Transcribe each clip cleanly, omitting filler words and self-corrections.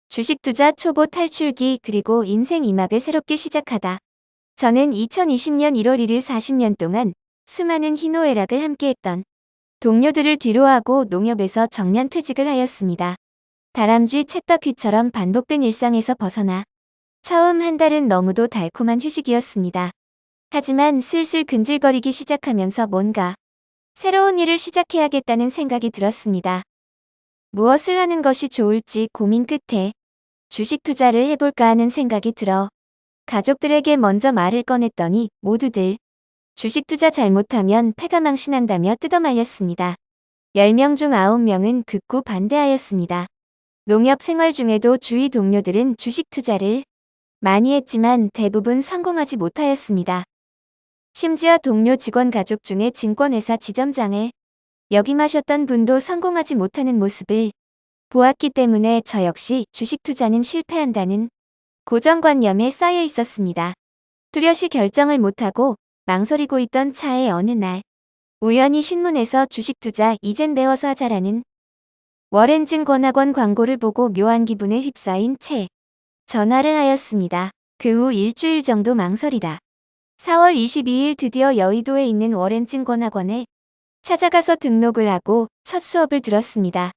주식 투자 초보 탈출기 그리고 인생 2막을 새롭게 시작하다. 저는 2020년 1월 1일 40년 동안 수많은 희노애락을 함께했던 동료들을 뒤로하고 농협에서 정년 퇴직을 하였습니다. 다람쥐 쳇바퀴처럼 반복된 일상에서 벗어나 처음 한 달은 너무도 달콤한 휴식이었습니다. 하지만 슬슬 근질거리기 시작하면서 뭔가 새로운 일을 시작해야겠다는 생각이 들었습니다. 무엇을 하는 것이 좋을지 고민 끝에 주식 투자를 해볼까 하는 생각이 들어 가족들에게 먼저 말을 꺼냈더니 모두들 주식 투자 잘못하면 패가 망신한다며 뜯어말렸습니다. 10명 중 9명은 극구 반대하였습니다. 농협 생활 중에도 주위 동료들은 주식 투자를 많이 했지만 대부분 성공하지 못하였습니다. 심지어 동료 직원 가족 중에 증권회사 지점장을 역임하셨던 분도 성공하지 못하는 모습을 보았기 때문에 저 역시 주식 투자는 실패한다는 고정관념에 쌓여 있었습니다. 뚜렷이 결정을 못하고 망설이고 있던 차에 어느 날 우연히 신문에서 주식 투자 이젠 배워서 하자라는 워렌 증권학원 광고를 보고 묘한 기분에 휩싸인 채 전화를 하였습니다. 그 후 일주일 정도 망설이다 4월 22일 드디어 여의도에 있는 워렌 증권학원에 찾아가서 등록을 하고 첫 수업을 들었습니다.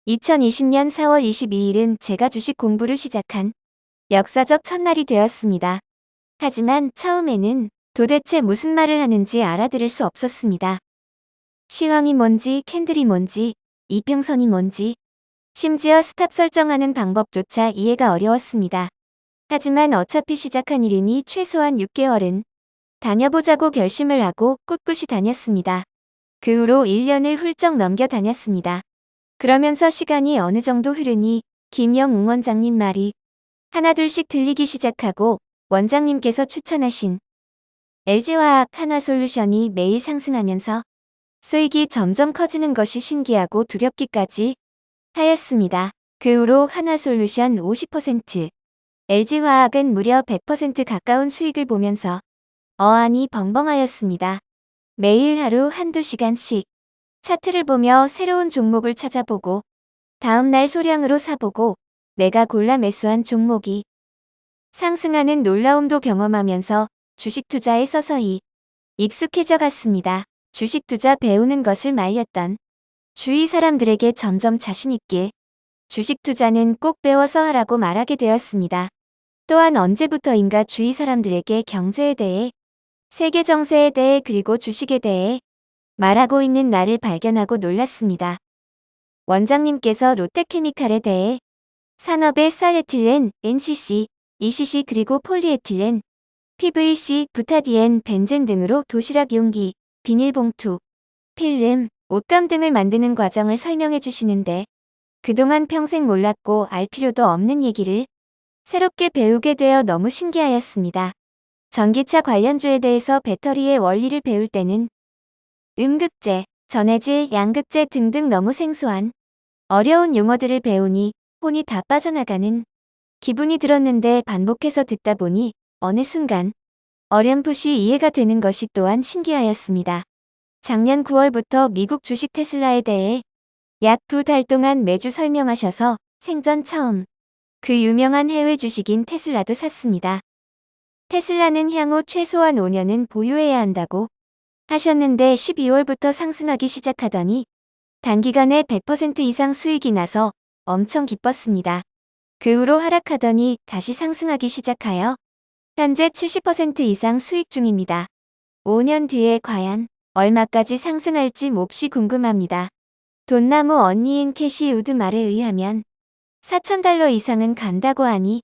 2020년 4월 22일은 제가 주식 공부를 시작한 역사적 첫날이 되었습니다. 하지만 처음에는 도대체 무슨 말을 하는지 알아들을 수 없었습니다. 시황이 뭔지, 캔들이 뭔지, 이평선이 뭔지, 심지어 스탑 설정하는 방법조차 이해가 어려웠습니다. 하지만 어차피 시작한 일이니 최소한 6개월은 다녀보자고 결심을 하고 꿋꿋이 다녔습니다. 그 후로 1년을 훌쩍 넘겨 다녔습니다. 그러면서 시간이 어느 정도 흐르니 김영웅 원장님 말이 하나둘씩 들리기 시작하고 원장님께서 추천하신 LG화학 한화솔루션이 매일 상승하면서 수익이 점점 커지는 것이 신기하고 두렵기까지 하였습니다. 그 후로 한화솔루션 50%, LG화학은 무려 100% 가까운 수익을 보면서 어안이 벙벙하였습니다. 매일 하루 한두 시간씩 차트를 보며 새로운 종목을 찾아보고 다음날 소량으로 사보고 내가 골라 매수한 종목이 상승하는 놀라움도 경험하면서 주식 투자에 서서히 익숙해져 갔습니다. 주식 투자 배우는 것을 말렸던 주위 사람들에게 점점 자신있게 주식 투자는 꼭 배워서 하라고 말하게 되었습니다. 또한 언제부터인가 주위 사람들에게 경제에 대해, 세계 정세에 대해 그리고 주식에 대해 말하고 있는 나를 발견하고 놀랐습니다. 원장님께서 롯데케미칼에 대해 산업의 사에틸렌, NCC, ECC 그리고 폴리에틸렌, PVC, 부타디엔, 벤젠 등으로 도시락 용기, 비닐봉투, 필름, 옷감 등을 만드는 과정을 설명해 주시는데 그동안 평생 몰랐고 알 필요도 없는 얘기를 새롭게 배우게 되어 너무 신기하였습니다. 전기차 관련주에 대해서 배터리의 원리를 배울 때는 음극재, 전해질, 양극재 등등 너무 생소한 어려운 용어들을 배우니 혼이 다 빠져나가는 기분이 들었는데 반복해서 듣다 보니 어느 순간 어렴풋이 이해가 되는 것이 또한 신기하였습니다. 작년 9월부터 미국 주식 테슬라에 대해 약 2달 동안 매주 설명하셔서 생전 처음 그 유명한 해외 주식인 테슬라도 샀습니다. 테슬라는 향후 최소한 5년은 보유해야 한다고 하셨는데 12월부터 상승하기 시작하더니 단기간에 100% 이상 수익이 나서 엄청 기뻤습니다. 그 후로 하락하더니 다시 상승하기 시작하여 현재 70% 이상 수익 중입니다. 5년 뒤에 과연 얼마까지 상승할지 몹시 궁금합니다. 돈나무 언니인 캐시 우드 말에 의하면 $4,000 이상은 간다고 하니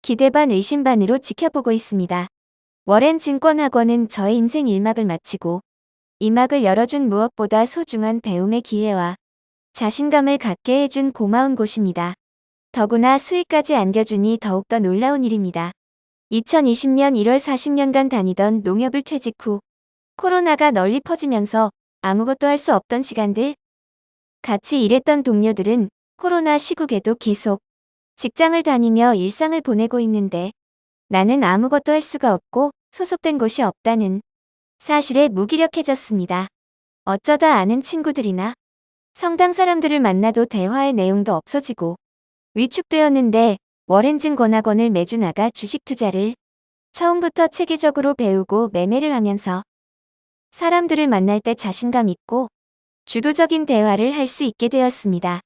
기대 반 의심 반으로 지켜보고 있습니다. 워렌 증권학원은 저의 인생 1막을 마치고 2막을 열어준 무엇보다 소중한 배움의 기회와 자신감을 갖게 해준 고마운 곳입니다. 더구나 수익까지 안겨주니 더욱더 놀라운 일입니다. 2020년 1월 40년간 다니던 농협을 퇴직 후 코로나가 널리 퍼지면서 아무것도 할 수 없던 시간들, 같이 일했던 동료들은 코로나 시국에도 계속 직장을 다니며 일상을 보내고 있는데 나는 아무것도 할 수가 없고 소속된 곳이 없다는 사실에 무기력해졌습니다. 어쩌다 아는 친구들이나 성당 사람들을 만나도 대화의 내용도 없어지고 위축되었는데 워렌증권학원을 매주 나가 주식 투자를 처음부터 체계적으로 배우고 매매를 하면서 사람들을 만날 때 자신감 있고 주도적인 대화를 할 수 있게 되었습니다.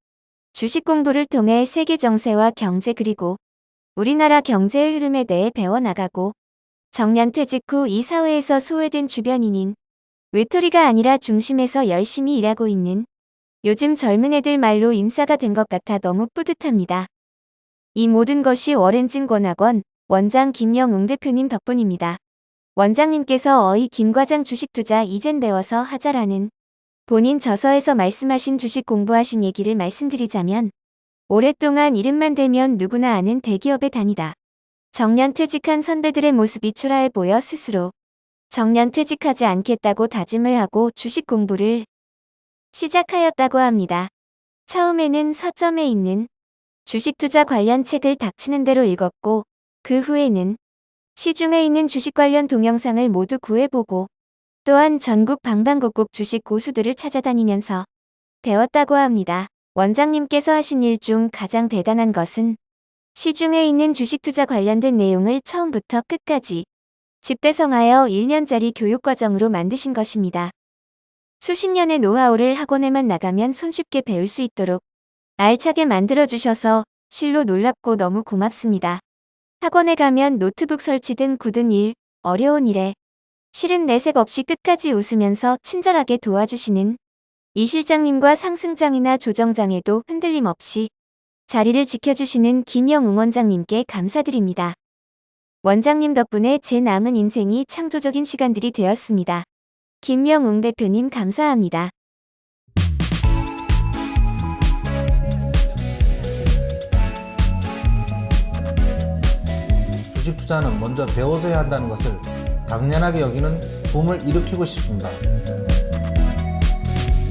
주식 공부를 통해 세계 정세와 경제 그리고 우리나라 경제의 흐름에 대해 배워나가고 정년 퇴직 후 이 사회에서 소외된 주변인인 외톨이가 아니라 중심에서 열심히 일하고 있는 요즘 젊은 애들 말로 인싸가 된 것 같아 너무 뿌듯합니다. 이 모든 것이 워렌증권학원 원장 김영웅 대표님 덕분입니다. 원장님께서 어이 김 과장 주식 투자 이젠 배워서 하자라는 본인 저서에서 말씀하신 주식 공부하신 얘기를 말씀드리자면 오랫동안 이름만 대면 누구나 아는 대기업에 다니다 정년 퇴직한 선배들의 모습이 초라해 보여 스스로 정년 퇴직하지 않겠다고 다짐을 하고 주식 공부를 시작하였다고 합니다. 처음에는 서점에 있는 주식 투자 관련 책을 닥치는 대로 읽었고 그 후에는 시중에 있는 주식 관련 동영상을 모두 구해보고 또한 전국 방방곡곡 주식 고수들을 찾아다니면서 배웠다고 합니다. 원장님께서 하신 일 중 가장 대단한 것은 시중에 있는 주식 투자 관련된 내용을 처음부터 끝까지 집대성하여 1년짜리 교육과정으로 만드신 것입니다. 수십 년의 노하우를 학원에만 나가면 손쉽게 배울 수 있도록 알차게 만들어주셔서 실로 놀랍고 너무 고맙습니다. 학원에 가면 노트북 설치 등 굳은 일, 어려운 일에 실은 내색 없이 끝까지 웃으면서 친절하게 도와주시는 이 실장님과 상승장이나 조정장에도 흔들림 없이 자리를 지켜주시는 김영웅 원장님께 감사드립니다. 원장님 덕분에 제 남은 인생이 창조적인 시간들이 되었습니다. 김영웅 대표님 감사합니다. 주식 투자는 먼저 배워서야 한다는 것을 당연하게 여기는 붐을 일으키고 싶습니다.